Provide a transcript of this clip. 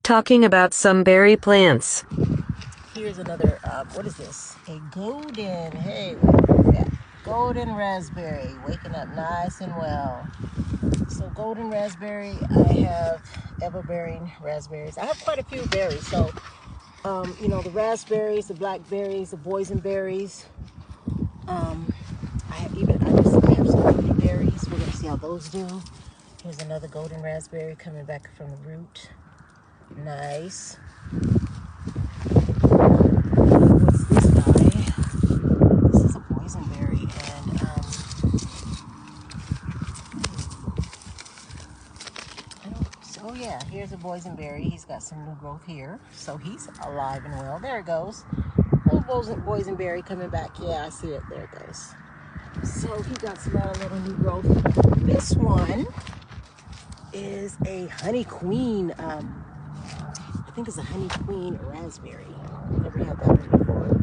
talking about some berry plants. Here's another, what is this? A golden, hey, yeah, golden raspberry, waking up nice and well. So golden raspberry, I have ever-bearing raspberries. I have quite a few berries, so, you know, the raspberries, the blackberries, the boysenberries. I have some fruity berries. We're gonna see how those do. Here's another golden raspberry coming back from the root. Nice. What's this guy? This is a boysenberry, and oh yeah, here's a boysenberry. He's got some new growth here, so he's alive and well. There it goes. Little boysenberry coming back. Yeah, I see it. There it goes. So he got some little new growth. This one is a honey queen. I think it's a honey queen raspberry. Never had that one before.